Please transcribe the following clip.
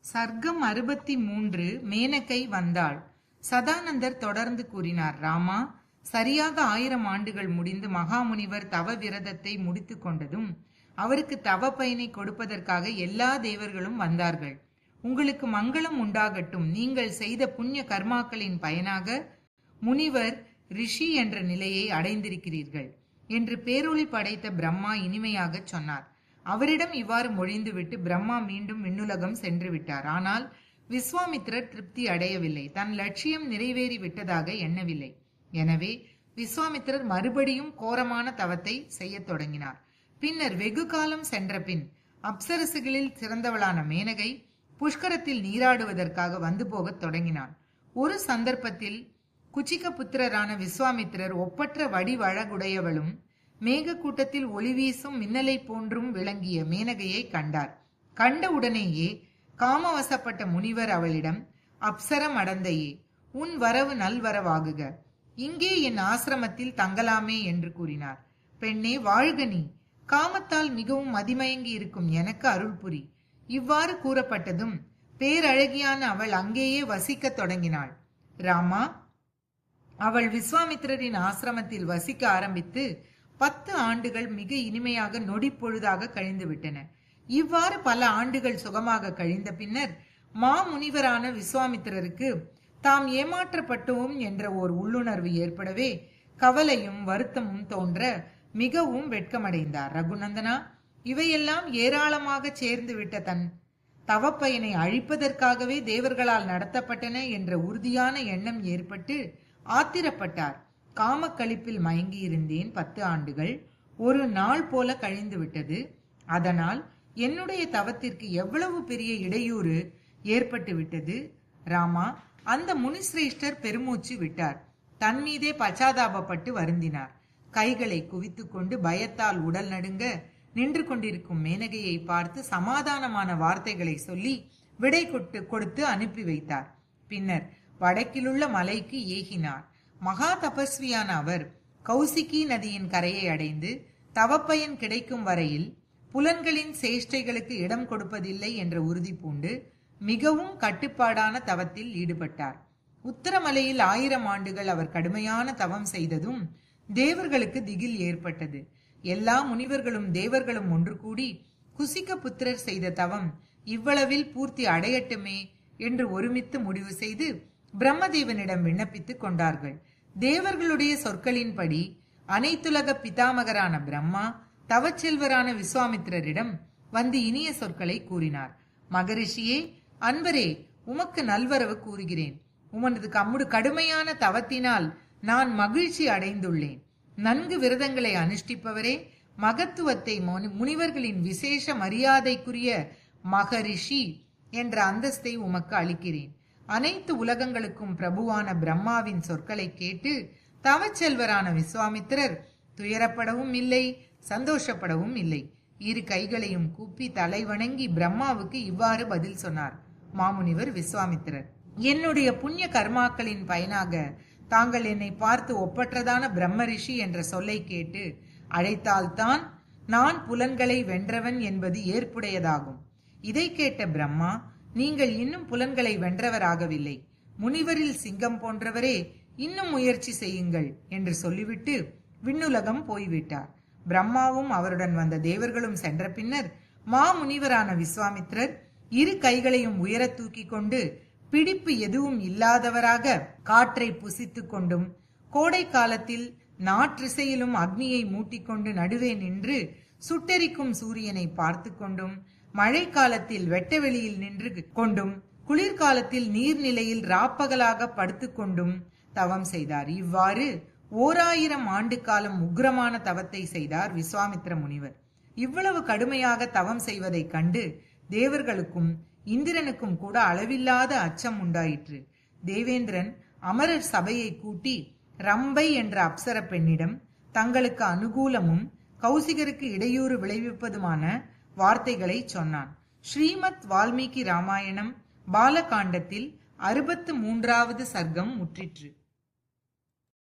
சர்க்கம் 63. மேனகை வந்தாள். சதானந்தர் தொடர்ந்து கூறினார். ராமா, சரியாக 1000 ஆண்டுகள் முடிந்து மகாமுனிவர் தவ விரதத்தை முடித்து கொண்டதும் அவருக்கு தவ பயனை கொடுப்பதற்காக எல்லா தேவர்களும் வந்தார்கள். உங்களுக்கு மங்களம் உண்டாகட்டும். நீங்கள் செய்த புண்ணிய கர்மாக்களின் பயனாக முனிவர் ரிஷி என்ற நிலையை அடைந்திருக்கிறீர்கள் என்று பேரொளி படைத்த பிரம்மா இனிமையாக சொன்னார். அவரிடம் இவ்வாறு மொழிந்துவிட்டு பிரம்மா மீண்டும் விண்ணுலகம் சென்று விட்டார். ஆனால் விஸ்வாமித்திரர் திருப்தி அடையவில்லை. தன் லட்சியம் நிறைவேறி விட்டதாக எண்ணவில்லை. எனவே விஸ்வாமித்திரர் மறுபடியும் கோரமான தவத்தை செய்ய தொடங்கினார். பின்னர் வெகு காலம் சென்ற பின் அப்சரசுகளில் சிறந்தவளான மேனகை புஷ்கரத்தில் நீராடுவதற்காக வந்து போகத் தொடங்கினாள். ஒரு சந்தர்ப்பத்தில் குச்சிக புத்திரரான விஸ்வாமித்திரர் ஒப்பற்ற வடிவழகுடையவளும் மேக கூட்டத்தில் ஒளி வீசும் மின்னலை போன்றும் விளங்கிய மேனகையை கண்டார். கண்டவுடனேயே காமவசப்பட்ட முனிவர் அவளிடம், அப்சரம் அடந்தையே, உன் வரவு நல்வரவாகுக, இங்கே என் ஆசிரமத்தில் தங்கலாமே என்று கூறினார். பெண்ணே, வாழ்க நீ, காமத்தால் மிகவும் மதிமயங்கி இருக்கும் எனக்கு அருள் புரி. இவ்வாறு கூறப்பட்டதும் பேரழகியான அவள் அங்கேயே வசிக்க தொடங்கினாள். ராமா, அவள் விஸ்வாமித்திரரின் ஆசிரமத்தில் வசிக்க ஆரம்பித்து 10 ஆண்டுகள் மிக இனிமையாக நொடி பொழுதாக கழிந்து விட்டன. இவ்வாறு பல ஆண்டுகள் சுகமாக கழிந்த பின்னர் மாமுனிவரான விஸ்வாமித்திரருக்கு தாம் ஏமாற்றப்பட்டோம் என்ற ஓர் உள்ளுணர்வு ஏற்படவே கவலையும் வருத்தமும் தோன்ற மிகவும் வெட்கமடைந்தார். ரகுநந்தனா, இவையெல்லாம் ஏராளமாக சேர்ந்து விட்ட தன் தவப்பயனை அழிப்பதற்காகவே தேவர்களால் நடத்தப்பட்டன என்ற உறுதியான எண்ணம் ஏற்பட்டு ஆத்திரப்பட்டார். காமக்களிப்பில் மயங்கி இருந்தேன். 10 ஆண்டுகள் ஒரு நாள் போல கழிந்து விட்டது. அதனால் என்னுடைய தவத்திற்கு எவ்வளவு பெரிய இடையூறு ஏற்பட்டு விட்டது. ராமா, அந்த முனிசிரேஷ்டர் பெருமூச்சு விட்டார். தன் மீதே பச்சாதாபப்பட்டு வருந்தினார். கைகளை குவித்து கொண்டு பயத்தால் உடல் நடுங்க நின்று கொண்டிருக்கும் மேனகையை பார்த்து சமாதானமான வார்த்தைகளை சொல்லி விடை கொடுத்து அனுப்பி வைத்தார். பின்னர் வடக்கிலுள்ள மலைக்கு ஏகினார். மகா தபஸ்வியான அவர் கௌசிகி நதியின் கரையை அடைந்து தவப்பயன் கிடைக்கும் வரையில் புலன்களின் சேஷ்டைகளுக்கு இடம் கொடுப்பதில்லை என்ற உறுதி பூண்டு மிகவும் கட்டுப்பாடான தவத்தில் ஈடுபட்டார். உத்தரமலையில் 1000 ஆண்டுகள் அவர் கடுமையான தவம் செய்ததும் தேவர்களுக்கு திகில் ஏற்பட்டது. எல்லா முனிவர்களும் தேவர்களும் ஒன்று கூடி குசிக புத்திரர் செய்த தவம் இவ்வளவில் பூர்த்தி அடையட்டுமே என்று ஒருமித்து முடிவு செய்து பிரம்மதேவனிடம் விண்ணப்பித்துக் கொண்டார்கள். தேவர்களுடைய சொற்களின்படி அனைத்துலக பிதாமகரான பிரம்மா தவச்செல்வரான விஸ்வாமித்திரரிடம் வந்து இனிய சொற்களை கூறினார். மகரிஷியே, அன்பரே, உமக்கு நல்வரவு கூறுகிறேன். உமது கடுமையான தவத்தினால் நான் மகிழ்ச்சி அடைந்துள்ளேன். நன்கு விரதங்களை அனுஷ்டிப்பவரே, மகத்துவத்தை முனிவர்களின் விசேஷ மரியாதைக்குரிய மகரிஷி என்ற அந்தஸ்தை உமக்கு அளிக்கிறேன். அனைத்து உலகங்களுக்கும் பிரபுவான பிரம்மாவின் சொற்களை கேட்டு தவச்செல்வரான விஸ்வாமித்திரர் துயரப்படவும் இல்லை, சந்தோஷப்படவும் இல்லை. 2 கைகளையும் கூப்பி தலை வணங்கி பிரம்மாவுக்கு இவ்வாறு பதில் சொன்னார். மாமுனிவர் விஸ்வாமித்திரர், என்னுடைய புண்ணிய கர்மாக்களின் பயனாக தாங்கள் என்னை பார்த்து ஒப்பற்றதான பிரம்மரிஷி என்ற சொல்லை கேட்டு அழைத்தால்தான் நான் புலன்களை வென்றவன் என்பது ஏற்புடையதாகும். இதை கேட்ட பிரம்மா, நீங்கள் இன்னும் புலன்களை வென்றவராகவில்லை. முனிவரில் சிங்கம் போன்றவரே, இன்னும் முயற்சி செய்யுங்கள் என்று சொல்லிவிட்டு விண்ணுலகம் போய்விட்டார். பிரம்மாவும் அவருடன் வந்த தேவர்களும் சென்ற பின்னர் மாமுனிவரான விஸ்வாமித்திரர் 2 கைகளையும் உயர தூக்கி கொண்டு பிடிப்பு எதுவும் இல்லாதவராக காற்றை புசித்து கொண்டும் கோடை காலத்தில் நாற்றிசையிலும் அக்னியை மூட்டிக்கொண்டு நடுவே நின்று சுட்டெரிக்கும் சூரியனை பார்த்து கொண்டும் மழை காலத்தில் வெட்டவெளியில் நின்று கொண்டும் குளிர்காலத்தில் நீர்நிலையில் ராப்பகலாக படுத்து கொண்டும் தவம் செய்தார். இவ்வாறு 1000 ஆண்டு காலம் உக்ரமான தவத்தை செய்தார் விஸ்வாமித்திர முனிவர். இவ்வளவு கடுமையாக தவம் செய்வதை கண்டு தேவர்களுக்கும் இந்திரனுக்கும் கூட அளவில்லாத அச்சம் உண்டாயிற்று. தேவேந்திரன் அமரர் சபையை கூட்டி ரம்பை என்ற அப்சர பெண்ணிடம் தங்களுக்கு அனுகூலமும் கௌசிகருக்கு இடையூறு விளைவிப்பதுமான வார்த்தைகளை சொன்னான். ஸ்ரீமத் வால்மீகி ராமாயணம் பாலகாண்டத்தில் 63வது சர்க்கம் முற்றிற்று.